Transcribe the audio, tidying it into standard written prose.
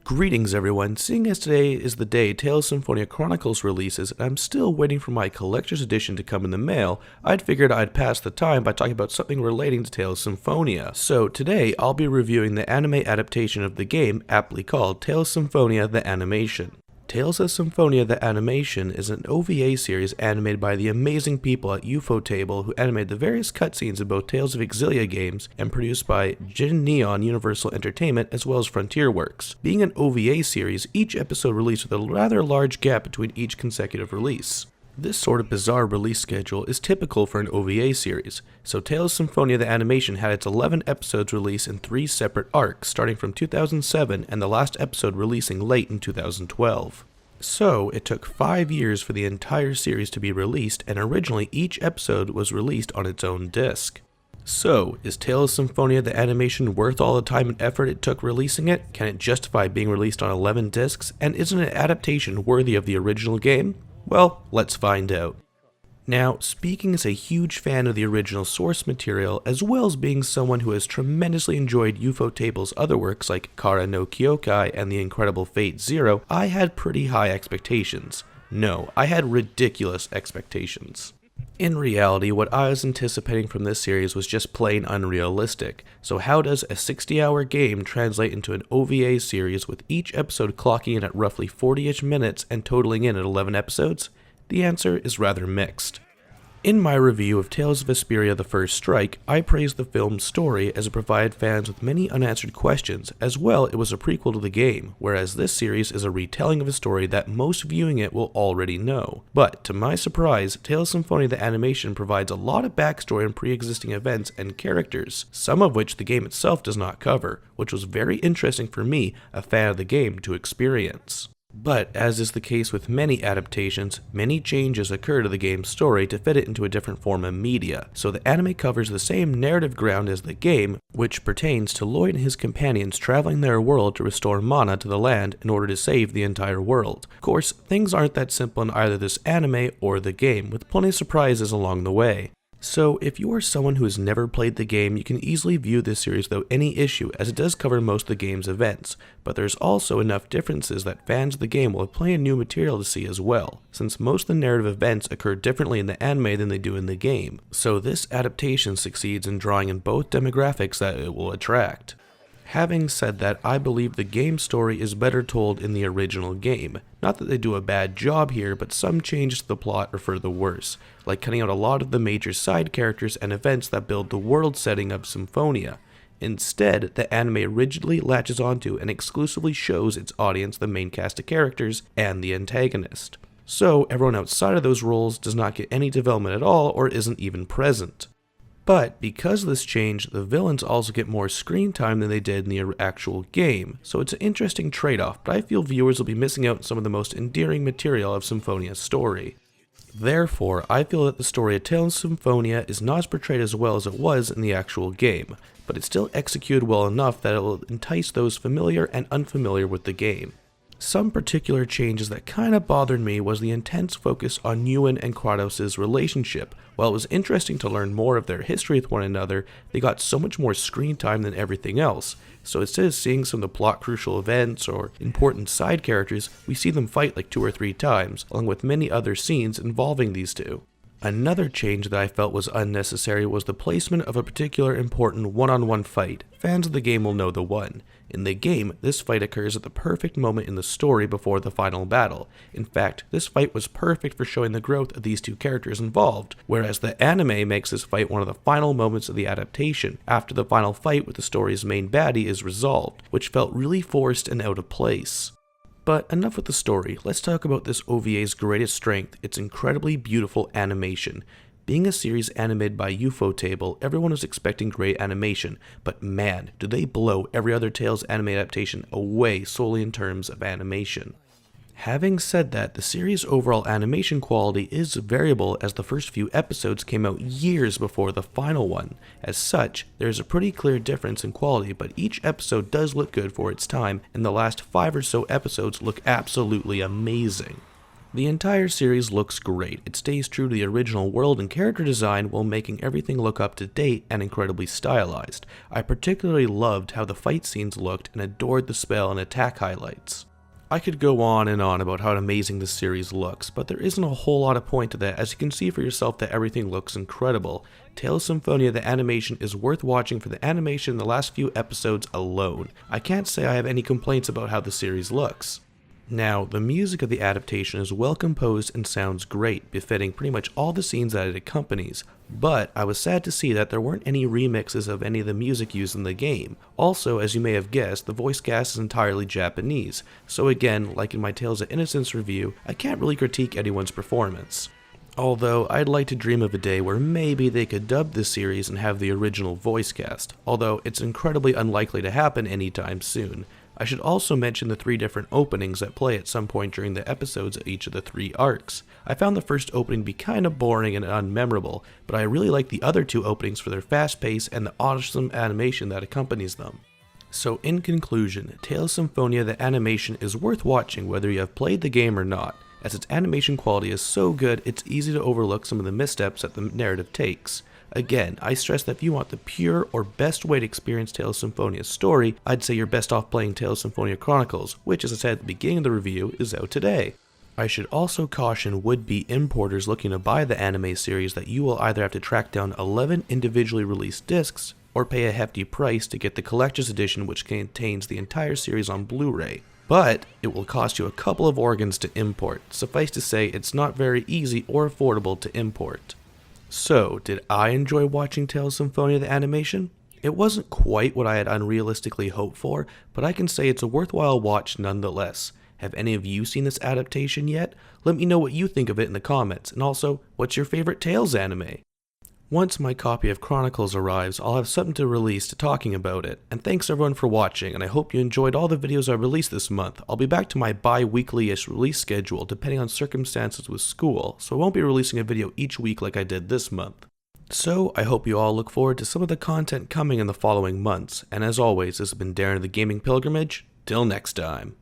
Greetings everyone, seeing as today is the day Tales of Symphonia Chronicles releases and I'm still waiting for my collector's edition to come in the mail, I'd figured I'd pass the time by talking about something relating to Tales of Symphonia. So today I'll be reviewing the anime adaptation of the game, aptly called Tales of Symphonia the Animation. Tales of Symphonia the Animation is an OVA series animated by the amazing people at Ufotable who animated the various cutscenes in both Tales of Exilia games and produced by Jin Neon Universal Entertainment as well as Frontier Works. Being an OVA series, each episode released with a rather large gap between each consecutive release. This sort of bizarre release schedule is typical for an OVA series, so Tales of Symphonia the Animation had its 11 episodes released in 3 separate arcs starting from 2007 and the last episode releasing late in 2012. So, it took 5 years for the entire series to be released, and originally each episode was released on its own disc. So, is Tales of Symphonia the Animation worth all the time and effort it took releasing it? Can it justify being released on 11 discs? And isn't an adaptation worthy of the original game? Well, let's find out. Now, speaking as a huge fan of the original source material, as well as being someone who has tremendously enjoyed Ufotable's other works like Kara no Kyokai and The Incredible Fate Zero, I had pretty high expectations. No, I had ridiculous expectations. In reality, what I was anticipating from this series was just plain unrealistic. So how does a 60-hour game translate into an OVA series with each episode clocking in at roughly 40-ish minutes and totaling in at 11 episodes? The answer is rather mixed. In my review of Tales of Vesperia The First Strike, I praised the film's story as it provided fans with many unanswered questions, as well it was a prequel to the game, whereas this series is a retelling of a story that most viewing it will already know. But, to my surprise, Tales of Symphonia the Animation provides a lot of backstory and pre-existing events and characters, some of which the game itself does not cover, which was very interesting for me, a fan of the game, to experience. But, as is the case with many adaptations, many changes occur to the game's story to fit it into a different form of media, so the anime covers the same narrative ground as the game, which pertains to Lloyd and his companions traveling their world to restore mana to the land in order to save the entire world. Of course, things aren't that simple in either this anime or the game, with plenty of surprises along the way. So, if you are someone who has never played the game, you can easily view this series without any issue, as it does cover most of the game's events, but there's also enough differences that fans of the game will have plenty of new material to see as well, since most of the narrative events occur differently in the anime than they do in the game, so this adaptation succeeds in drawing in both demographics that it will attract. Having said that, I believe the game story is better told in the original game. Not that they do a bad job here, but some changes to the plot are for the worse, like cutting out a lot of the major side characters and events that build the world setting of Symphonia. Instead, the anime rigidly latches onto and exclusively shows its audience the main cast of characters and the antagonist. So, everyone outside of those roles does not get any development at all or isn't even present. But because of this change, the villains also get more screen time than they did in the actual game, so it's an interesting trade-off, but I feel viewers will be missing out on some of the most endearing material of Symphonia's story. Therefore, I feel that the story of Tales of Symphonia is not portrayed as well as it was in the actual game, but it's still executed well enough that it will entice those familiar and unfamiliar with the game. Some particular changes that kinda bothered me was the intense focus on Ewan and Kratos' relationship. While it was interesting to learn more of their history with one another, they got so much more screen time than everything else. So instead of seeing some of the plot crucial events or important side characters, we see them fight like 2 or 3 times, along with many other scenes involving these two. Another change that I felt was unnecessary was the placement of a particular important one-on-one fight. Fans of the game will know the one. In the game, this fight occurs at the perfect moment in the story before the final battle. In fact, this fight was perfect for showing the growth of these two characters involved, whereas the anime makes this fight one of the final moments of the adaptation, after the final fight with the story's main baddie is resolved, which felt really forced and out of place. But enough with the story, let's talk about this OVA's greatest strength, its incredibly beautiful animation. Being a series animated by Ufotable, everyone was expecting great animation, but man, do they blow every other Tales anime adaptation away solely in terms of animation. Having said that, the series' overall animation quality is variable as the first few episodes came out years before the final one. As such, there is a pretty clear difference in quality, but each episode does look good for its time, and the last 5 or so episodes look absolutely amazing. The entire series looks great. It stays true to the original world and character design while making everything look up to date and incredibly stylized. I particularly loved how the fight scenes looked and adored the spell and attack highlights. I could go on and on about how amazing this series looks, but there isn't a whole lot of point to that, as you can see for yourself that everything looks incredible. Tales of Symphonia, the animation is worth watching for the animation in the last few episodes alone. I can't say I have any complaints about how the series looks. Now, the music of the adaptation is well composed and sounds great, befitting pretty much all the scenes that it accompanies, but I was sad to see that there weren't any remixes of any of the music used in the game. Also, as you may have guessed, the voice cast is entirely Japanese, so again, like in my Tales of Innocence review, I can't really critique anyone's performance. Although, I'd like to dream of a day where maybe they could dub this series and have the original voice cast, although it's incredibly unlikely to happen anytime soon. I should also mention the 3 different openings that play at some point during the episodes of each of the 3 arcs. I found the first opening to be kinda boring and unmemorable, but I really like the other 2 openings for their fast pace and the awesome animation that accompanies them. So in conclusion, Tales of Symphonia the animation is worth watching whether you have played the game or not, as its animation quality is so good it's easy to overlook some of the missteps that the narrative takes. Again, I stress that if you want the pure or best way to experience Tales of Symphonia's story, I'd say you're best off playing Tales of Symphonia Chronicles, which as I said at the beginning of the review, is out today. I should also caution would-be importers looking to buy the anime series that you will either have to track down 11 individually released discs, or pay a hefty price to get the collector's edition which contains the entire series on Blu-ray. But it will cost you a couple of organs to import. Suffice to say, it's not very easy or affordable to import. So, did I enjoy watching Tales of Symphonia the animation? It wasn't quite what I had unrealistically hoped for, but I can say it's a worthwhile watch nonetheless. Have any of you seen this adaptation yet? Let me know what you think of it in the comments, and also, what's your favorite Tales anime? Once my copy of Chronicles arrives, I'll have something to release to talking about it, and thanks everyone for watching, and I hope you enjoyed all the videos I released this month. I'll be back to my bi-weekly-ish release schedule depending on circumstances with school, so I won't be releasing a video each week like I did this month. So, I hope you all look forward to some of the content coming in the following months, and as always, this has been Darren of the Gaming Pilgrimage. Till next time.